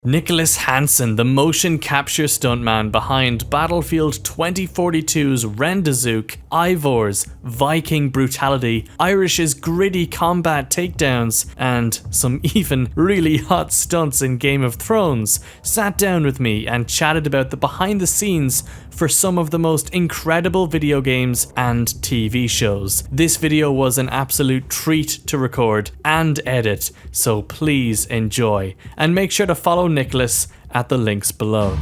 Nicklas Hansson, the motion capture stuntman behind Battlefield 2042's Rendezook, Ivor's Viking brutality, Irish's gritty combat takedowns, and some even really hot stunts in Game of Thrones, sat down with me and chatted about the behind the scenes for some of the most incredible video games and TV shows. This video was an absolute treat to record and edit, so please enjoy. And make sure to follow Nicklas at the links below.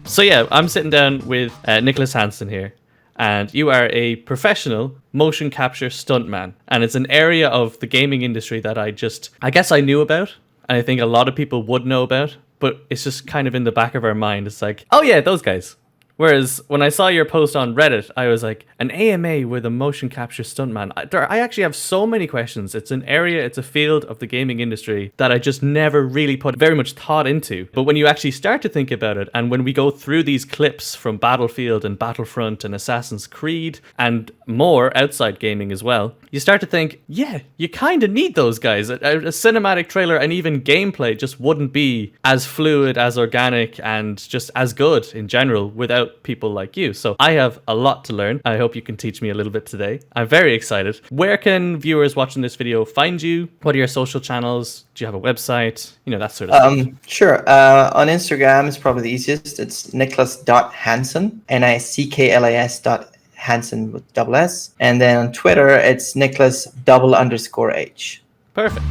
So yeah, I'm sitting down with Nicklas Hansson here, and you are a professional motion capture stuntman. And it's an area of the gaming industry that I guess I knew about, and I think a lot of people would know about, but it's just kind of in the back of our mind. It's like, oh yeah, those guys. Whereas when I saw your post on Reddit, I was like, an AMA with a motion capture stuntman. I actually have so many questions. It's an area, it's a field of the gaming industry that I just never really put very much thought into. But when you actually start to think about it, and when we go through these clips from Battlefield and Battlefront and Assassin's Creed and more outside gaming as well, you start to think, yeah, you kind of need those guys. A cinematic trailer and even gameplay just wouldn't be as fluid, as organic, and just as good in general without people like you. So I have a lot to learn. I hope you can teach me a little bit today. I'm very excited. Where can viewers watching this video find you? What are your social channels? Do you have a website? You know, that sort of thing. Sure. On Instagram is probably the easiest. It's Nicklas.Hansson, Nicklas.Hansson with double S. And then on Twitter, it's Nicklas_H. Perfect.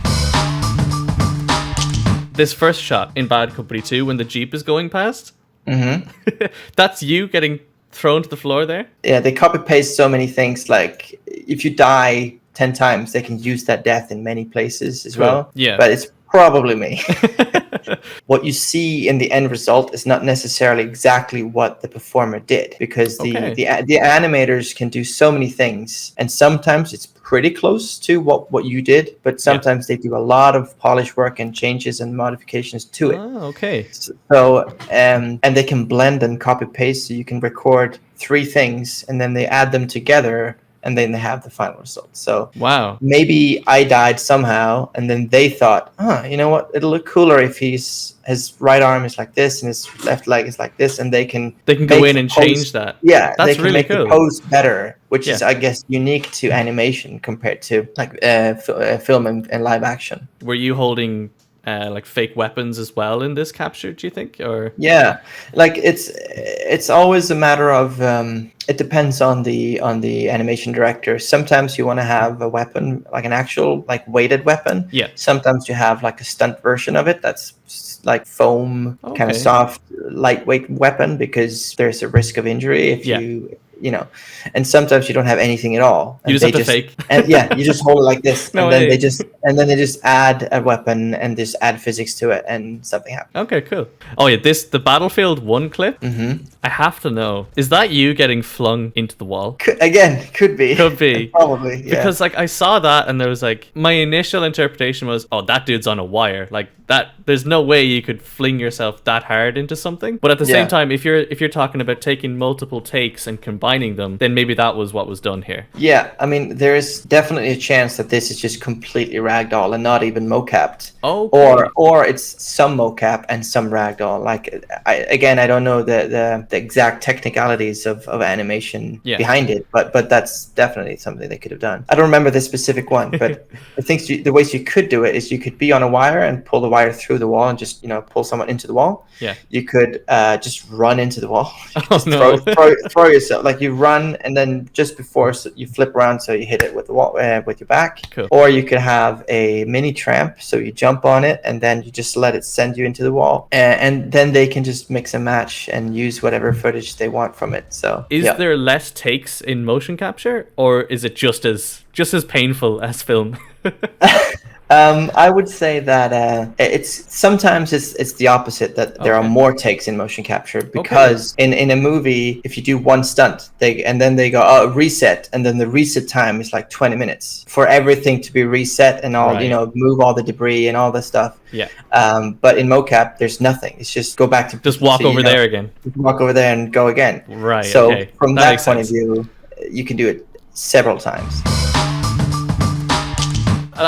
This first shot in Bad Company 2 when the Jeep is going past, that's you getting thrown to the floor there? Yeah, they copy paste so many things. Like if you die 10 times, they can use that death in many places as well. Yeah. But it's probably me. What you see in the end result is not necessarily exactly what the performer did, because the animators can do so many things, and sometimes it's pretty close to what you did, but sometimes they do a lot of polish work and changes and modifications to it. Oh, okay. So and they can blend and copy paste, so you can record 3 things and then they add them together, and then they have the final result. So wow, maybe I died somehow, and then they thought, you know what? It'll look cooler if his right arm is like this and his left leg is like this, and they can go in and change that. Yeah, that's they can really make cool. the pose better, which is, I guess, unique to animation compared to like film and live action. Were you holding like fake weapons as well in this capture, do you think? Or yeah, like it's always a matter of it depends on the animation director. Sometimes you want to have a weapon, like an actual like weighted weapon. Yeah. Sometimes you have like a stunt version of it that's like foam, kind of soft, lightweight weapon, because there's a risk of injury if you know. And sometimes you don't have anything at all. You just have to fake. And you just hold it like this, No and then way. they just add a weapon and just add physics to it, and something happens. Okay, cool. Oh yeah, the Battlefield 1 clip. I have to know, is that you getting flung into the wall? Could be. Could be. Probably, yeah. Because like I saw that and there was like, my initial interpretation was, oh, that dude's on a wire. Like that, there's no way you could fling yourself that hard into something. But at the same time, if you're talking about taking multiple takes and combining them, then maybe that was what was done here. Yeah, I mean, there is definitely a chance that this is just completely ragdoll and not even mocapped. Okay. Or it's some mocap and some ragdoll. Like I don't know the exact technicalities of animation behind it, but that's definitely something they could have done. I don't remember the specific one, but I think the ways you could do it is you could be on a wire and pull the wire through the wall and just pull someone into the wall. Yeah. You could just run into the wall. Throw yourself, like you run and then just before you flip around, so you hit it with the wall with your back. Cool. Or you could have a mini tramp, so you jump on it and then you just let it send you into the wall, and then they can just mix and match and use whatever footage they want from it. So is there less takes in motion capture, or is it just as painful as film? I would say that sometimes it's the opposite, that there are more takes in motion capture, because in a movie, if you do one stunt, then they go reset, and then the reset time is like 20 minutes for everything to be reset and all, move all the debris and all the stuff. Yeah. But in mocap, there's nothing. It's just go back to walk over there again. Walk over there and go again. Right. So from that point of view, you can do it several times.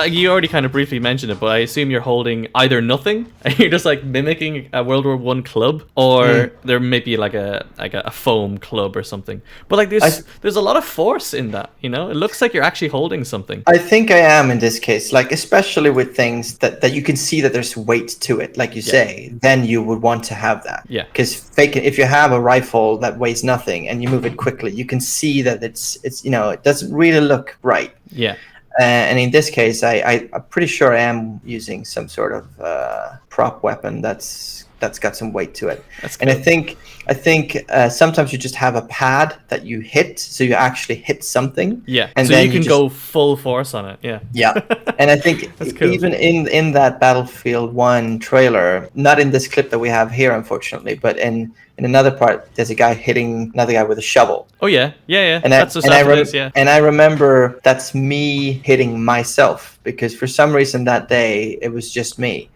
You already kind of briefly mentioned it, but I assume you're holding either nothing, and you're just like mimicking a World War One club, or there may be like a foam club or something. But like there's a lot of force in that, you know. It looks like you're actually holding something. I think I am in this case, like especially with things that you can see that there's weight to it, like you say, then you would want to have that. Yeah. Because if you have a rifle that weighs nothing and you move it quickly, you can see that it's it doesn't really look right. Yeah. And in this case, I'm pretty sure I am using some sort of prop weapon that's got some weight to it. That's and cool. I think sometimes you just have a pad that you hit, so you actually hit something. Yeah. And so then you can go full force on it. Yeah. Yeah. And I think cool. even in that Battlefield 1 trailer, not in this clip that we have here, unfortunately, but in another part, there's a guy hitting another guy with a shovel. Oh yeah. And that's what it is, yeah. And I remember that's me hitting myself, because for some reason that day it was just me.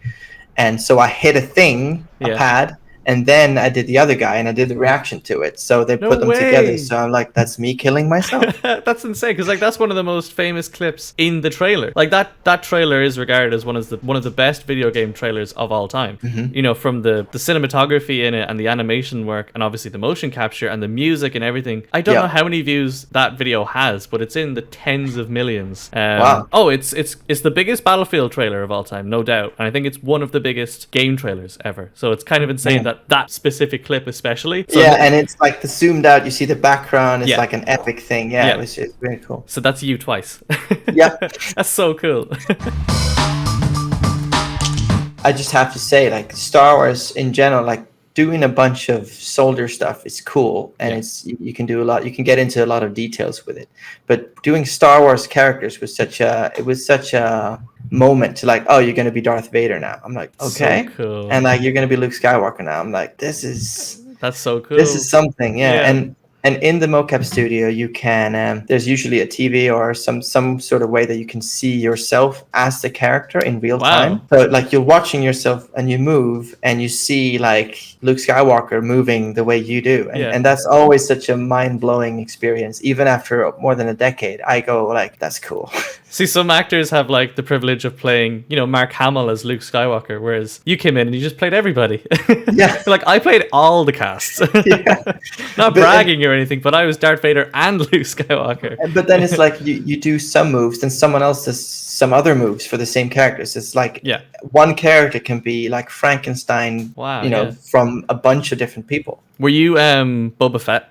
And so I hit a thing, a pad, and then I did the other guy, and I did the reaction to it. So they put them together. So I'm like, that's me killing myself. That's insane, because like that's one of the most famous clips in the trailer. Like that trailer is regarded as one of the best video game trailers of all time. Mm-hmm. You know, from the cinematography in it and the animation work, and obviously the motion capture and the music and everything. I don't know how many views that video has, but it's in the tens of millions. Wow. Oh, it's the biggest Battlefield trailer of all time, no doubt. And I think it's one of the biggest game trailers ever. So it's kind of insane that specific clip especially. So and it's like the zoomed out, you see the background, it's like an epic thing. It was really cool. So that's you twice. Yeah. That's so cool. I just have to say, like, Star Wars in general, like, doing a bunch of soldier stuff is cool, and you can do a lot. You can get into a lot of details with it. But doing Star Wars characters was such a moment to, like, oh, you're going to be Darth Vader now. I'm like, okay. So cool. And like, you're going to be Luke Skywalker now. I'm like, that's so cool. This is something. And in the mocap studio, you can there's usually a TV or some sort of way that you can see yourself as the character in real time. So like, you're watching yourself and you move and you see like Luke Skywalker moving the way you do. And that's always such a mind-blowing experience. Even after more than a decade, I go like, that's cool. See, some actors have like the privilege of playing, you know, Mark Hamill as Luke Skywalker, whereas you came in and you just played everybody. Yeah. Like, I played all the casts. Not bragging or anything, but I was Darth Vader and Luke Skywalker. But then it's like you do some moves, then someone else does some other moves for the same characters. It's like one character can be like Frankenstein, from a bunch of different people. Were you Boba Fett?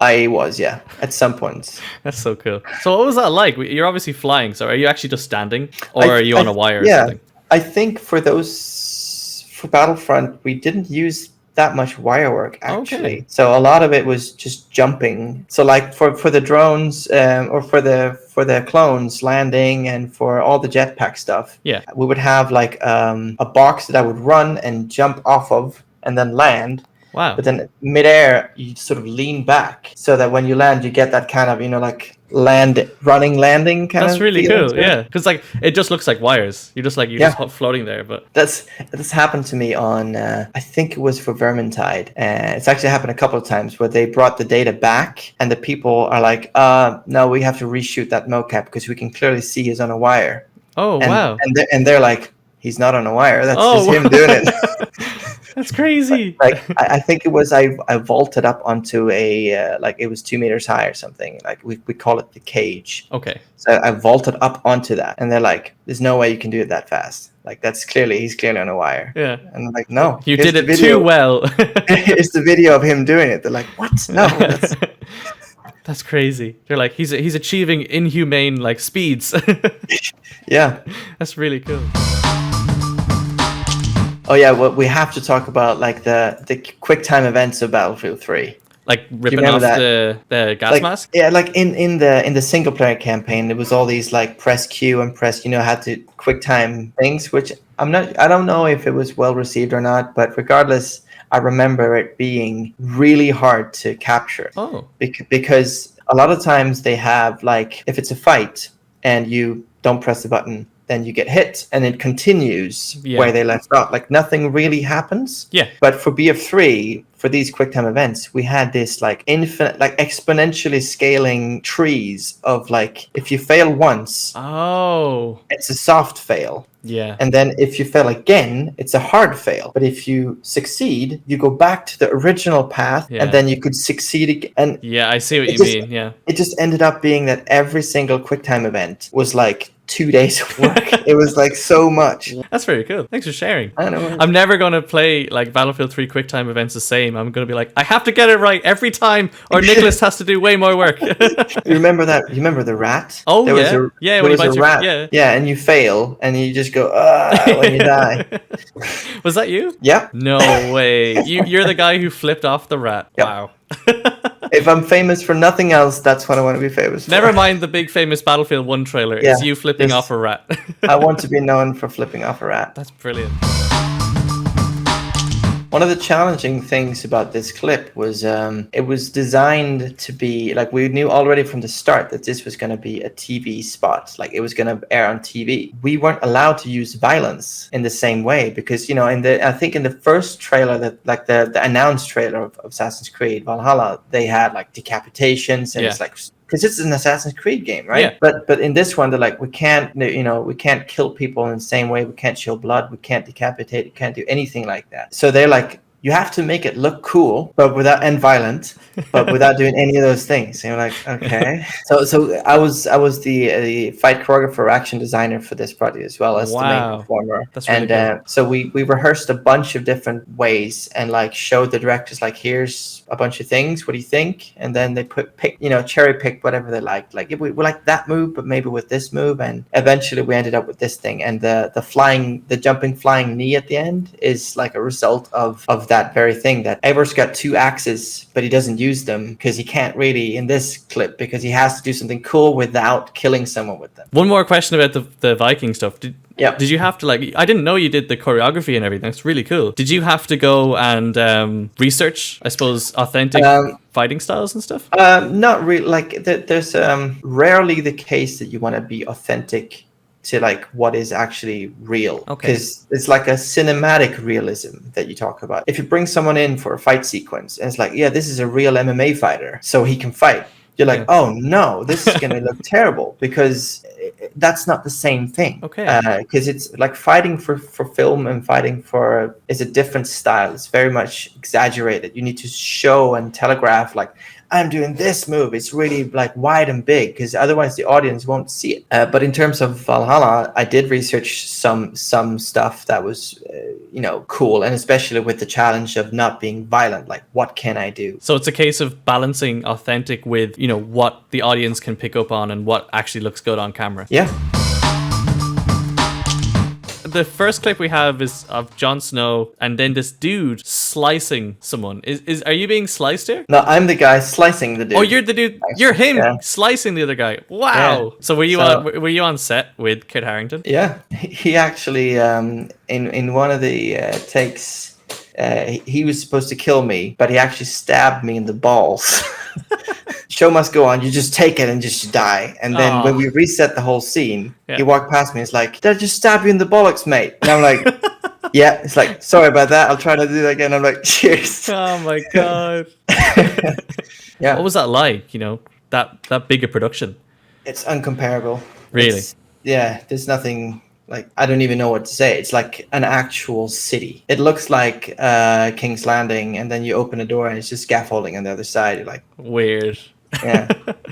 I was, at some points. That's so cool. So what was that like? You're obviously flying, so are you actually just standing, or are you on a wire or something? I think for Battlefront, we didn't use that much wire work, actually. Okay. So a lot of it was just jumping. So like for the drones or for the clones landing and for all the jetpack stuff, we would have like a box that I would run and jump off of and then land. Wow. But then midair, you sort of lean back so that when you land, you get that kind of, like running landing kind of. That's really cool, yeah. Because like it just looks like wires. You're just floating there. But that's happened to me on I think it was for Vermintide. It's actually happened a couple of times where they brought the data back and the people are like, no, we have to reshoot that mocap because we can clearly see he's on a wire. Oh, wow. And they're like, he's not on a wire. That's just him doing it. That's crazy. Like I think it was I vaulted up onto a like it was 2 meters high or something. Like we call it the cage. Okay. So I vaulted up onto that, and they're like, "There's no way you can do it that fast. Like he's clearly on a wire." Yeah. And I'm like, "No, you did it too well." It's the video of him doing it. They're like, "What? No." That's crazy. They're like, he's achieving inhumane like speeds. Yeah. That's really cool. Oh yeah, well, we have to talk about like the quick time events of Battlefield 3. Like ripping off the gas mask? Yeah, like in the single player campaign, there was all these like press Q and press, had to quick time things, which I don't know if it was well received or not, but regardless, I remember it being really hard to capture. Oh. Because a lot of times they have like, if it's a fight and you don't press the button, then you get hit, and it continues where they left off. Like nothing really happens. Yeah. But for BF3, for these QuickTime events, we had this like infinite, like exponentially scaling trees of like, if you fail once, it's a soft fail. Yeah. And then if you fail again, it's a hard fail. But if you succeed, you go back to the original path, and then you could succeed again. And yeah, I see what you mean. Yeah. It just ended up being that every single QuickTime event was like 2 days of work. It was like so much. That's very cool. Thanks for sharing. I know. I'm never going to play like Battlefield 3 QuickTime events the same. I'm going to be like, I have to get it right every time, or Nicklas has to do way more work. You remember that? You remember the rat? Oh, there yeah. There was a rat. Yeah, and you fail, and you just go, when you die. Was that you? Yeah. No way. You're the guy who flipped off the rat. Yep. Wow. If I'm famous for nothing else, that's what I want to be famous for. Never mind the big famous Battlefield 1 trailer. It's you flipping off a rat. I want to be known for flipping off a rat. That's brilliant. One of the challenging things about this clip was it was designed to be, like, we knew already from the start that this was going to be a TV spot. Like, it was going to air on TV. We weren't allowed to use violence in the same way because, you know, I think in the first trailer, that like the announced trailer of Assassin's Creed Valhalla, they had like decapitations, and it's like, because it's an Assassin's Creed game, right? Yeah. But in this one, they're like, we can't kill people in the same way. We can't show blood. We can't decapitate. We can't do anything like that. So they're like, you have to make it look cool, but and violent, but without doing any of those things. And you're like, okay. So I was the fight choreographer, action designer for this project, as well as the main performer. That's really cool. So we rehearsed a bunch of different ways and like showed the directors, like, here's a bunch of things. What do you think? And then they cherry pick whatever they liked. Like, if we like that move, but maybe with this move. And eventually we ended up with this thing. And the jumping flying knee at the end is like a result of that very thing. That Eivor's got 2 axes, but he doesn't use them because he can't really in this clip, because he has to do something cool without killing someone with them. One more question about the Viking stuff. Did you have to, like, I didn't know you did the choreography and everything. That's really cool. Did you have to go and research, I suppose, authentic fighting styles and stuff? Not really. Like, there's rarely the case that you want to be authentic to like what is actually real, because it's like a cinematic realism that you talk about. If you bring someone in for a fight sequence and it's like, yeah, this is a real MMA fighter, so he can fight, you're like, oh no, this is gonna look terrible, because that's not the same thing. Because it's like fighting for film and fighting for is a different style. It's very much exaggerated. You need to show and telegraph, like, I'm doing this move. It's really like wide and big, because otherwise the audience won't see it. But in terms of Valhalla, I did research some stuff that was, cool, and especially with the challenge of not being violent. Like, what can I do? So it's a case of balancing authentic with, what the audience can pick up on and what actually looks good on camera. Yeah. The first clip we have is of Jon Snow and then this dude slicing someone. Are you being sliced here? No, I'm the guy slicing the dude. Oh, you're the dude. You're him slicing the other guy. Wow. Yeah. So were you on set with Kit Harington? Yeah, he actually in one of the takes, he was supposed to kill me, but he actually stabbed me in the balls. Show must go on. You just take it and just die. And then when we reset the whole scene, he walked past me. It's like, did I just stab you in the bollocks, mate? And I'm like, yeah. It's like, sorry about that. I'll try to do that again. I'm like, cheers. Oh my god. Yeah. What was that like? That big a production. It's uncomparable. Really? There's nothing. Like, I don't even know what to say. It's like an actual city. It looks like King's Landing, and then you open a door and it's just scaffolding on the other side. You're like, weird. Yeah.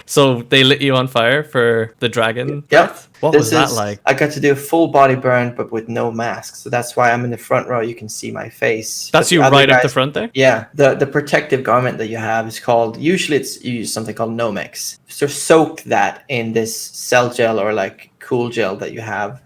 So they lit you on fire for the dragon? Yep. What was that like? I got to do a full body burn, but with no mask. So that's why I'm in the front row. You can see my face. That's you right up the front there? Yeah. The protective garment that you have is called, usually you use something called Nomex. So soak that in this cell gel or like cool gel that you have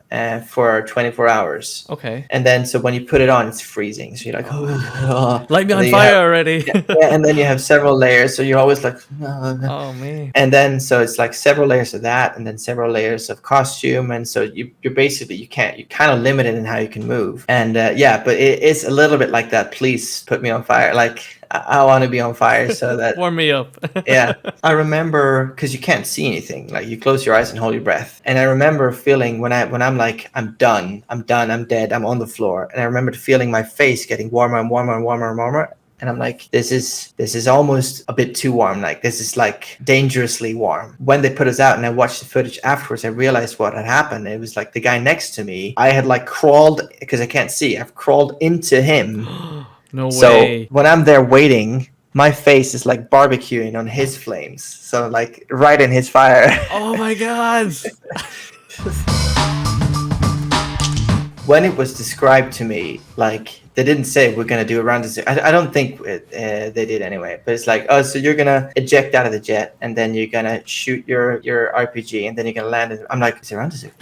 for 24 hours. Okay. And then so when you put it on, it's freezing. So you're like, oh, light me on fire already. And then you have several layers. So you're always like, oh man. And then so it's like several layers of that, and then several layers of costume. And so you're basically, you're kind of limited in how you can move. And but it is a little bit like that. Please put me on fire. Like, I want to be on fire so that warm me up. Yeah, I remember, because you can't see anything, like you close your eyes and hold your breath, and I remember feeling when I'm like, I'm done, I'm dead, I'm on the floor. And I remember feeling my face getting warmer and warmer and warmer and warmer. And I'm like, this is almost a bit too warm. Like, this is like dangerously warm. When they put us out and I watched the footage afterwards, I realized what had happened. It was like the guy next to me, I had like crawled, because I can't see, I've crawled into him. No So way. when I'm there waiting, my face is like barbecuing on his flames. So like right in his fire. Oh my God. When it was described to me, like, they didn't say we're gonna do a Rendezook. I don't think they did anyway. But it's like, oh, so you're gonna eject out of the jet, and then you're gonna shoot your RPG, and then you're gonna land it. I'm like, it's a Rendezook.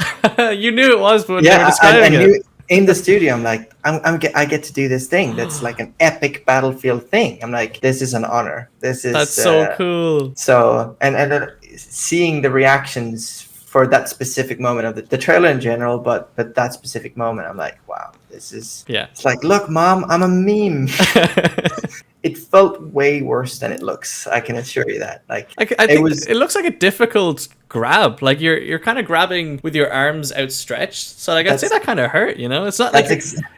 You knew it was, but when they were Yeah, I describing knew it. in the studio. I'm like, I get to do this thing. That's like an epic battlefield thing. I'm like, this is an honor. This is That's so cool. So and seeing the reactions for that specific moment of the trailer in general, but that specific moment, I'm like, wow, this is, Yeah. It's like, look, Mom, I'm a meme. It felt way worse than it looks. I can assure you that. Like, I think it looks like a difficult grab. Like you're kind of grabbing with your arms outstretched. So like I'd say that kind of hurt. You know, it's not like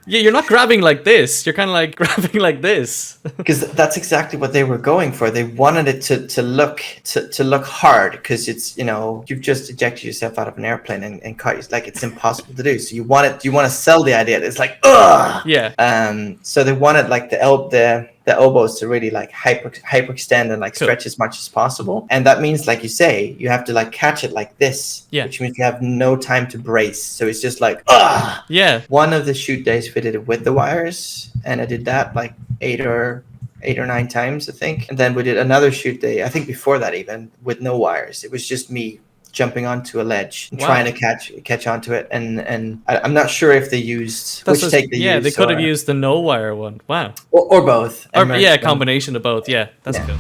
you're not grabbing like this. You're kind of like grabbing like this. Because that's exactly what they were going for. They wanted it to look hard, because it's, you know, you've just ejected yourself out of an airplane and caught you. Like, it's impossible to do. So you want to sell the idea that it's like, ugh. Yeah. So they wanted like the elbows to really like hyperextend and like stretch as much as possible. And that means, like you say, you have to like catch it like this, which means you have no time to brace. So it's just like, ugh. Yeah. One of the shoot days we did it with the wires, and I did that like eight or 9 times, I think. And then we did another shoot day, I think before that, even with no wires. It was just me jumping onto a ledge and trying to catch onto it, and I'm not sure if they used which take they used. They could have used the no wire one. Wow. Or both. Or a combination of both. Yeah, that's good.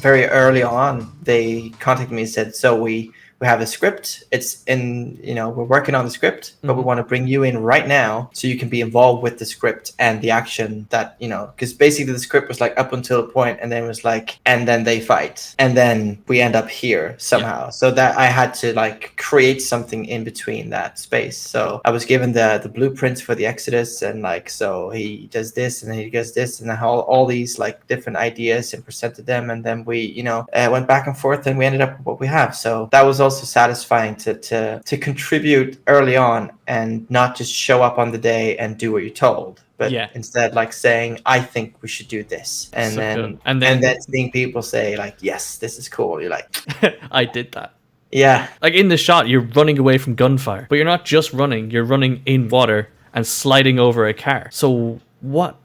Very early on, they contacted me and said, so we have a script. It's in, you know, we're working on the script, but we want to bring you in right now so you can be involved with the script and the action that, you know, because basically the script was like up until a point, and then it was like, and then they fight, and then we end up here somehow. So that I had to like create something in between that space. So I was given the blueprints for the Exodus, and like, so he does this and then he does this, and then all these like different ideas, and presented them, and then we, you know, went back and forth, and we ended up with what we have. So that was also satisfying to contribute early on, and not just show up on the day and do what you're told, but instead like saying, I think we should do this, and so then seeing people say like, yes, this is cool. You're like, I did that. Yeah. Like in the shot, you're running away from gunfire, but you're not just running, you're running in water and sliding over a car. So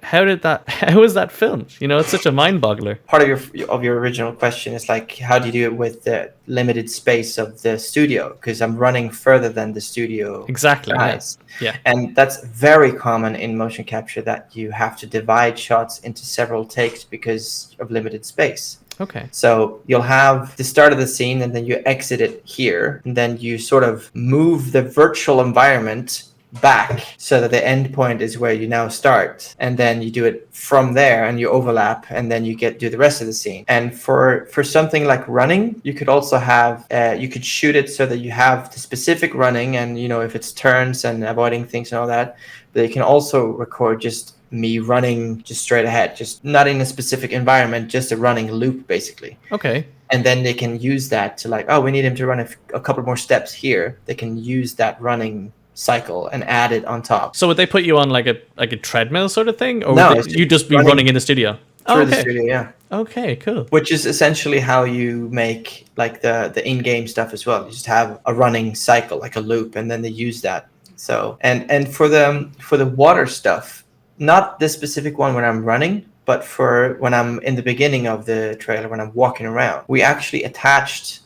how was that filmed? You know, it's such a mind boggler. Part of your original question is like, how do you do it with the limited space of the studio? Because I'm running further than the studio. Exactly. Guys. Yeah. And that's very common in motion capture, that you have to divide shots into several takes because of limited space. Okay. So you'll have the start of the scene, and then you exit it here, and then you sort of move the virtual environment back so that the end point is where you now start, and then you do it from there, and you overlap, and then you do the rest of the scene. And for something like running, you could also have you could shoot it so that you have the specific running, and you know, if it's turns and avoiding things and all that. But you can also record just me running just straight ahead, just not in a specific environment, just a running loop basically. Okay. And then they can use that to like, oh, we need him to run a couple more steps here. They can use that running cycle and add it on top. So would they put you on like a treadmill sort of thing, or no, would you just be running in the studio? Through the studio, yeah. Okay, cool. Which is essentially how you make like the in-game stuff as well. You just have a running cycle, like a loop, and then they use that. So and for the water stuff, not this specific one when I'm running, but for when I'm in the beginning of the trailer, when I'm walking around, we actually attached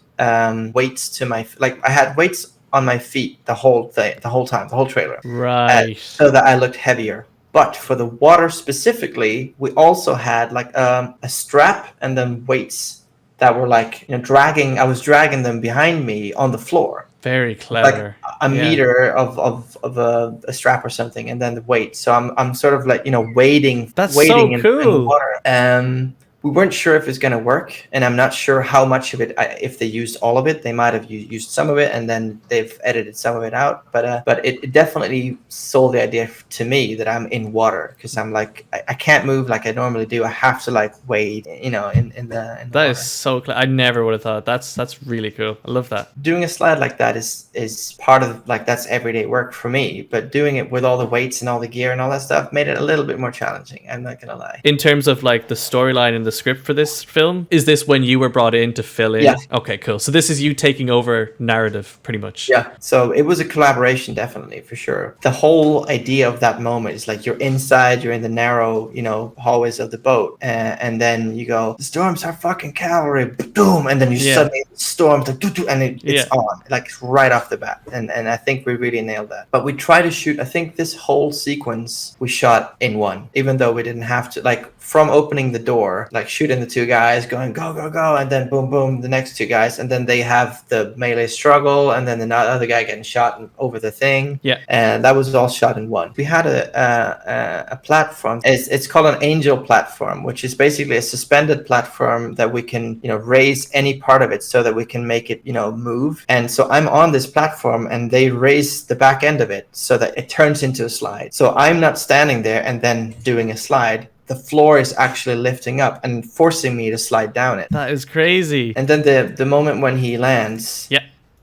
weights to my, like I had weights on my feet the whole trailer, right? So that I looked heavier. But for the water specifically, we also had like a strap and then weights that were like, you know, dragging. I was dragging them behind me on the floor. Very clever. Like a meter of a strap or something, and then the weight. So I'm sort of like, you know, wading. That's wading so cool. in the water. we weren't sure if it's going to work, and I'm not sure how much of it. If they used all of it, they might have used some of it, and then they've edited some of it out. But it definitely sold the idea to me that I'm in water, because I'm like I can't move like I normally do. I have to like wade, in the That water. is so I never would have thought. That's really cool. I love that. Doing a slide like that is part of like that's everyday work for me. But doing it with all the weights and all the gear and all that stuff made it a little bit more challenging. I'm not gonna lie. In terms of like the storyline and the script for this film, is this when you were brought in to fill in? Yeah. Okay, cool. So this is you taking over narrative, pretty much. Yeah. So it was a collaboration, definitely, for sure. The whole idea of that moment is like you're inside, you're in the narrow, hallways of the boat, and then you go, the storms are fucking cavalry, boom, and then you suddenly storms like, and it's on, like right off the bat. And I think we really nailed that. But we try to shoot, I think this whole sequence we shot in one, even though we didn't have to, like from opening the door, like shooting the two guys going go go go, and then boom boom the next two guys, and then they have the melee struggle, and then the other guy getting shot over the thing. Yeah. And that was all shot in one. We had a platform. It's called an angel platform, which is basically a suspended platform that we can raise any part of it so that we can make it move. And so I'm on this platform, and they raise the back end of it so that it turns into a slide. So I'm not standing there and then doing a slide. The floor is actually lifting up and forcing me to slide down it. That is crazy. And then the moment when he lands,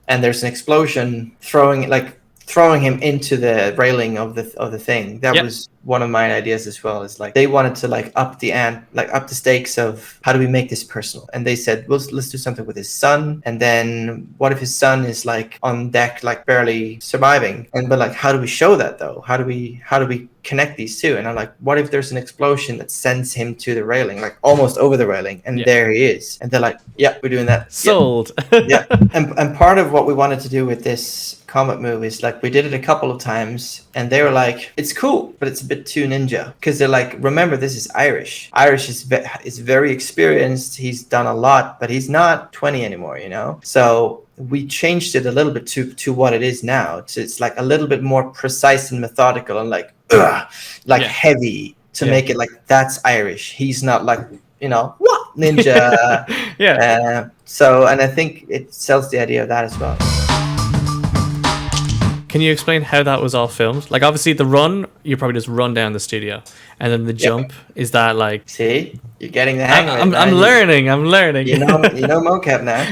and there's an explosion throwing him into the railing of the thing. That was one of my ideas as well. Is like they wanted to up the stakes of how do we make this personal, and they said, well, let's do something with his son. And then what if his son is like on deck, like barely surviving, but like how do we show that though? How do we connect these two? And I'm like, what if there's an explosion that sends him to the railing, like almost over the railing, and there he is? And they're like, yeah, we're doing that. Sold. Yeah. And part of what we wanted to do with this comic movie is like we did it a couple of times, and they were like, it's cool, but it's a bit too ninja, because they're like, remember, this is Irish is very experienced, he's done a lot, but he's not 20 anymore, so we changed it a little bit to what it is now. It's like a little bit more precise and methodical, and heavy, to make it like that's Irish. He's not like what ninja. So, and I think it sells the idea of that as well. Can you explain how that was all filmed? Like, obviously, the run, you probably just run down the studio, and then the jump, is that like? See, you're getting the hang of it. I'm learning. You know mocap now.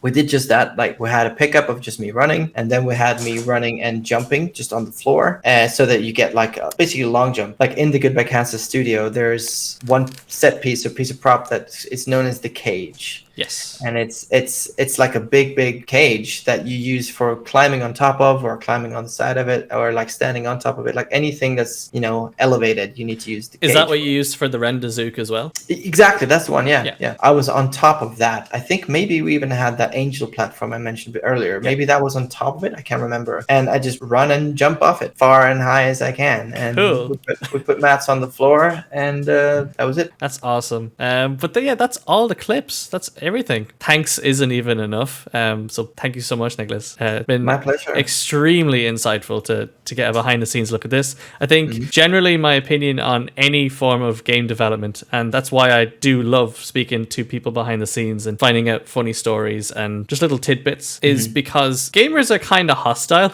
We did just that. Like, we had a pickup of just me running, and then we had me running and jumping just on the floor, so that you get like basically a long jump. Like in the Goodbye Kansas studio, there's one set piece or piece of prop that is known as the cage. Yes. And it's like a big cage that you use for climbing on top of, or climbing on the side of it, or like standing on top of it. Like anything that's elevated, you need to use the cage. Is that what you used for the Rendezook as well? Exactly, that's the one. Yeah. I was on top of that. I think maybe we even had that angel platform I mentioned earlier. Maybe that was on top of it. I can't remember. And I just run and jump off it far and high as I can. And cool. we put mats on the floor, and that was it. That's awesome. But that's all the clips. That's everything. Thanks isn't even enough. So thank you so much, Nicklas. It's been my pleasure. Extremely insightful to get a behind the scenes look at this. I think generally my opinion on any form of game development, and that's why I do love speaking to people behind the scenes and finding out funny stories and just little tidbits, is because gamers are kind of hostile.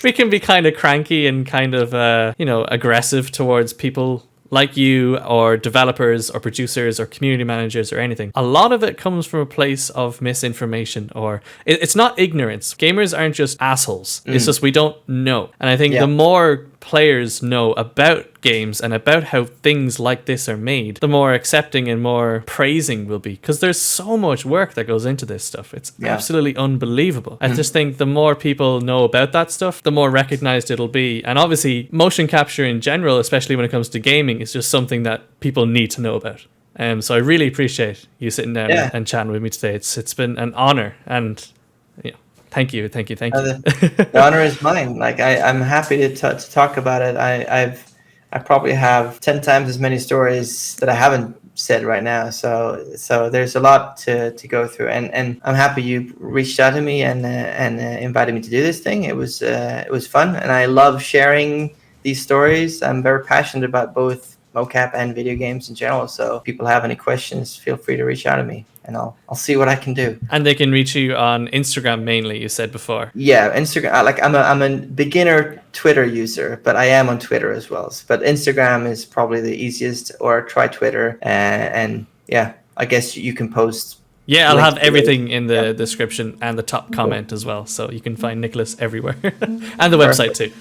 We can be kind of cranky and kind of aggressive towards people like you, or developers or producers or community managers or anything. A lot of it comes from a place of misinformation, or it's not ignorance. Gamers aren't just assholes. It's just we don't know. And I think the more players know about games and about how things like this are made, the more accepting and more praising we'll be, because there's so much work that goes into this stuff. It's absolutely unbelievable. I just think the more people know about that stuff, the more recognized it'll be. And obviously motion capture in general, especially when it comes to gaming, is just something that people need to know about. So I really appreciate you sitting down and chatting with me today. It's been an honor, and thank you. The honor is mine. Like I'm happy to talk about it. I probably have 10 times as many stories that I haven't said right now. So there's a lot to go through, and I'm happy you reached out to me and invited me to do this thing. It was fun, and I love sharing these stories. I'm very passionate about both mocap and video games in general. So if people have any questions, feel free to reach out to me, and I'll see what I can do. And they can reach you on Instagram mainly, you said before. Yeah, Instagram. Like I'm a beginner Twitter user, but I am on Twitter as well. But Instagram is probably the easiest, or try Twitter. And yeah, I guess you can post. Yeah, I'll have everything it. in the description and the top comment as well, so you can find Nicklas everywhere. And the website too.